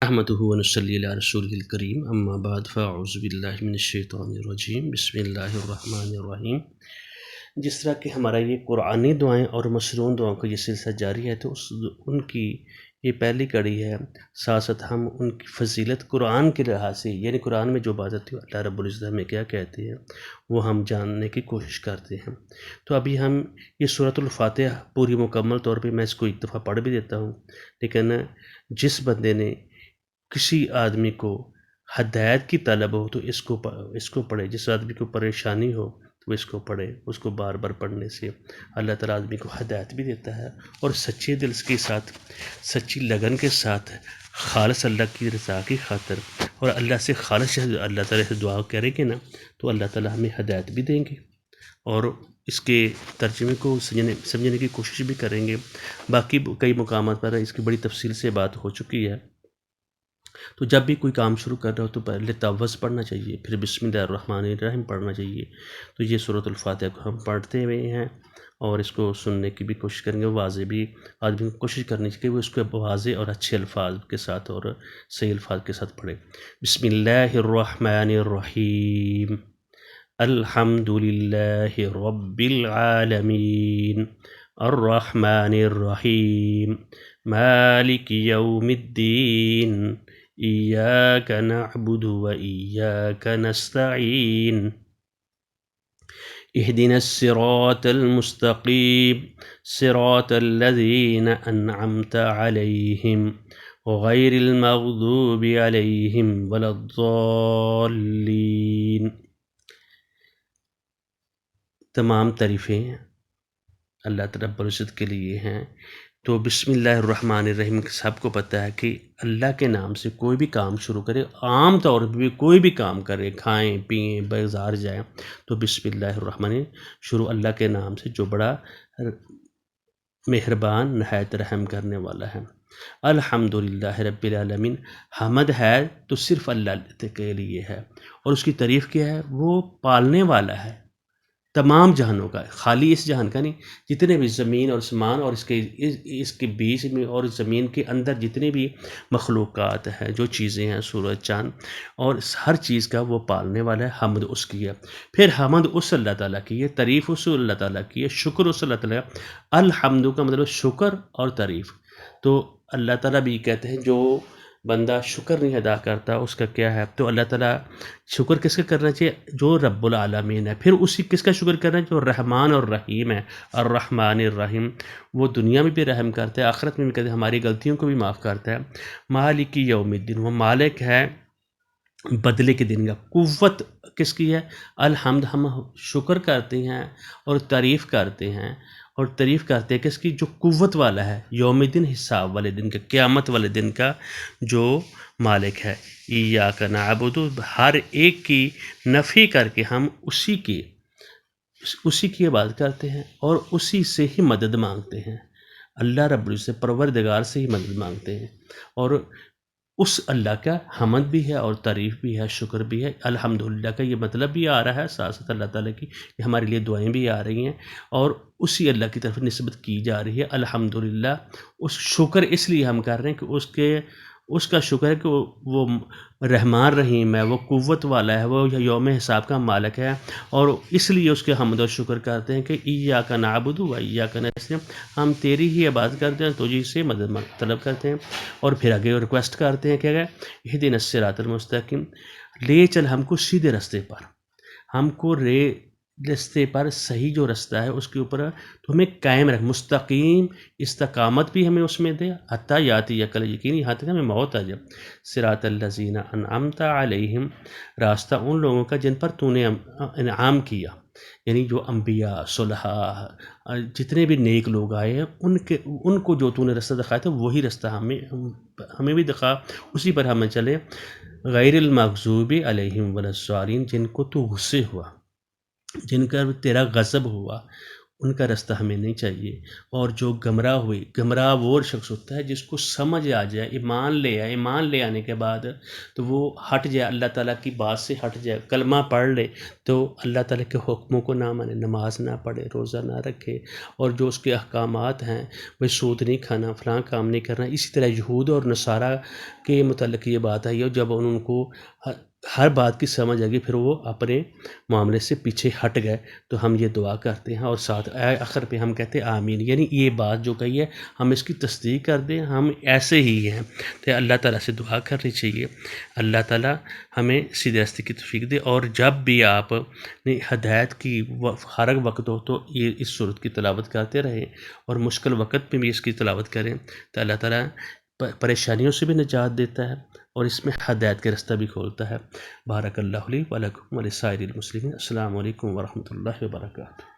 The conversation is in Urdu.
نحمده ونصلی علی رسولہ الکریم اما بعد فاعوذ باللہ من الشیطان الرجیم بسم اللہ الرحمن الرحیم۔ جس طرح کہ ہمارا یہ قرآنی دعائیں اور مشروع دعاؤں کا یہ سلسلہ جاری ہے، تو ان کی یہ پہلی کڑی ہے۔ ساتھ ساتھ ہم ان کی فضیلت قرآن کے لحاظ سے، یعنی قرآن میں جو بات آتی ہے اللہ رب العزت ہمیں کیا کہتے ہیں وہ ہم جاننے کی کوشش کرتے ہیں۔ تو ابھی ہم یہ سورۃ الفاتحہ پوری مکمل طور پہ میں اس کو ایک دفعہ پڑھ بھی دیتا ہوں، لیکن جس بندے نے کسی آدمی کو ہدایت کی طلب ہو تو اس کو پڑھے۔ جس آدمی کو پریشانی ہو تو اس کو پڑھے۔ اس کو بار بار پڑھنے سے اللہ تعالیٰ آدمی کو ہدایت بھی دیتا ہے، اور سچے دل کے ساتھ، سچی لگن کے ساتھ، خالص اللہ کی رضا کی خاطر اور اللہ سے خالص اللہ تعالیٰ سے دعا کریں گے نا، تو اللہ تعالیٰ ہمیں ہدایت بھی دیں گے اور اس کے ترجمے کو سمجھنے کی کوشش بھی کریں گے۔ باقی کئی مقامات پر اس کی بڑی تفصیل سے بات ہو چکی ہے۔ تو جب بھی کوئی کام شروع کر رہا ہو تو پہلے تعوذ پڑھنا چاہیے، پھر بسم اللہ الرحمن الرحیم پڑھنا چاہیے۔ تو یہ سورۃ الفاتحہ کو ہم پڑھتے ہوئے ہیں اور اس کو سننے کی بھی کوشش کریں گے۔ واضح بھی آدمی کو کوشش کرنی چاہیے کہ وہ اس کو واضح اور اچھے الفاظ کے ساتھ اور صحیح الفاظ کے ساتھ پڑھے۔ بسم اللہ الرحمن الرحیم، الحمد للہ رب العالمین، الرحمن الرحیم، مالک یوم الدین، ایاک نعبد و ایاک نستعین، اہدنا الصراط المستقیم، صراط الذین انعمت علیہم غیر المغضوب علیہم ولا الضالین۔ تمام تعریفیں اللہ رب العزت کے لیے ہیں۔ تو بسم اللہ الرحمن الرحیم سب کو پتہ ہے کہ اللہ کے نام سے کوئی بھی کام شروع کرے، عام طور پہ بھی کوئی بھی کام کرے، کھائیں پئیں بازار جائیں، تو بسم اللہ الرحمن شروع اللہ کے نام سے جو بڑا مہربان نہایت رحم کرنے والا ہے۔ الحمدللہ رب العالمین، حمد ہے تو صرف اللہ کے لیے ہے، اور اس کی تعریف کیا ہے؟ وہ پالنے والا ہے تمام جہانوں کا، خالی اس جہان کا نہیں، جتنے بھی زمین اور آسمان اور اس کے بیچ میں اور زمین کے اندر جتنے بھی مخلوقات ہیں، جو چیزیں ہیں، سورج چاند اور ہر چیز کا وہ پالنے والا ہے۔ حمد اس کی ہے، پھر حمد اس اللہ تعالیٰ کی ہے، تعریف اس اللہ تعالیٰ کی ہے، شکر اس اللہ تعالیٰ کا۔ الحمد کا مطلب شکر اور تعریف۔ تو اللہ تعالیٰ بھی کہتے ہیں جو بندہ شکر نہیں ادا کرتا اس کا کیا ہے؟ تو اللہ تعالیٰ شکر کس کا کرنا چاہیے؟ جو رب العالمین ہے۔ پھر اسی کس کا شکر کرنا چاہیے؟ جو رحمان اور رحیم ہے، الرحمن الرحیم، وہ دنیا میں بھی رحم کرتا ہے، آخرت میں بھی کرتا ہے، ہماری غلطیوں کو بھی معاف کرتا ہے۔ مالک یوم الدین، وہ مالک ہے بدلے کے دن کا۔ قوت کس کی ہے؟ الحمد، ہم شکر کرتے ہیں اور تعریف کرتے ہیں، اور تعریف کرتے ہیں کس کی؟ جو قوت والا ہے، یوم الدین حساب والے دن کا، قیامت والے دن کا جو مالک ہے۔ ایاک نعبد، ہر ایک کی نفی کر کے ہم اسی کی عبادت کرتے ہیں اور اسی سے ہی مدد مانگتے ہیں۔ اللہ رب العزت پروردگار سے ہی مدد مانگتے ہیں، اور اس اللہ کا حمد بھی ہے اور تعریف بھی ہے، شکر بھی ہے۔ الحمدللہ کا یہ مطلب بھی آ رہا ہے، ساتھ ساتھ اللہ تعالیٰ کی یہ ہمارے لیے دعائیں بھی آ رہی ہیں، اور اسی اللہ کی طرف نسبت کی جا رہی ہے۔ الحمدللہ، اس شکر اس لیے ہم کر رہے ہیں کہ اس کا شکر ہے کہ وہ رحمان رحیم ہے، وہ قوت والا ہے، وہ یوم حساب کا مالک ہے، اور اس لیے اس کے حمد و شکر کرتے ہیں کہ ایاک نعبد و ایاک نستعین، ہم تیری ہی عبادت کرتے ہیں، تجھی سے مدد طلب کرتے ہیں، اور پھر آگے ریکویسٹ کرتے ہیں کہ اہدنا الصراط المستقیم، لے چل ہم کو سیدھے رستے پر، ہم کو رستے پر، صحیح جو رستہ ہے اس کے اوپر تو ہمیں قائم رکھ، مستقیم استقامت بھی ہمیں اس میں دے، حتیٰ یاتی یقل یقین، یہاں تک ہمیں موت آ جائے۔ صراط الذین انعمت علیہم، راستہ ان لوگوں کا جن پر تو نے انعام کیا، یعنی جو انبیاء، صلحاء، جتنے بھی نیک لوگ آئے ہیں، ان کو جو تو نے رستہ دکھایا تھا وہی رستہ ہمیں بھی دکھا، اسی پر ہمیں چلے۔ غیر المغضوب علیہم ولا الضالین، جن کو تو غصے ہوا، جن کا تیرا غضب ہوا، ان کا راستہ ہمیں نہیں چاہیے۔ اور جو گمراہ وہ شخص ہوتا ہے جس کو سمجھ آ جائے، ایمان لے آنے کے بعد تو وہ ہٹ جائے، اللہ تعالیٰ کی بات سے ہٹ جائے، کلمہ پڑھ لے تو اللہ تعالیٰ کے حکموں کو نہ مانے، نماز نہ پڑھے، روزہ نہ رکھے، اور جو اس کے احکامات ہیں وہ سود نہیں کھانا، فلاں کام نہیں کرنا۔ اسی طرح یہود اور نصارہ کے متعلق یہ بات آئی ہے، جب ان کو ہر بات کی سمجھ آ گئی پھر وہ اپنے معاملے سے پیچھے ہٹ گئے، تو ہم یہ دعا کرتے ہیں اور ساتھ آخر پہ ہم کہتے ہیں آمین، یعنی یہ بات جو کہی ہے ہم اس کی تصدیق کر دیں، ہم ایسے ہی ہیں۔ تو اللہ تعالیٰ سے دعا کرنی چاہیے، اللہ تعالیٰ ہمیں سیدھے راستے کی توفیق دے۔ اور جب بھی آپ نے ہدایت کی ہر وقت ہو تو یہ اس صورت کی تلاوت کرتے رہیں، اور مشکل وقت پہ بھی اس کی تلاوت کریں، تو اللہ تعالیٰ پریشانیوں سے بھی نجات دیتا ہے اور اس میں ہدایت کا راستہ بھی کھولتا ہے۔ بارک اللہ لی و لکم و لسائر المسلمین۔ السلام علیکم ورحمۃ اللہ وبرکاتہ۔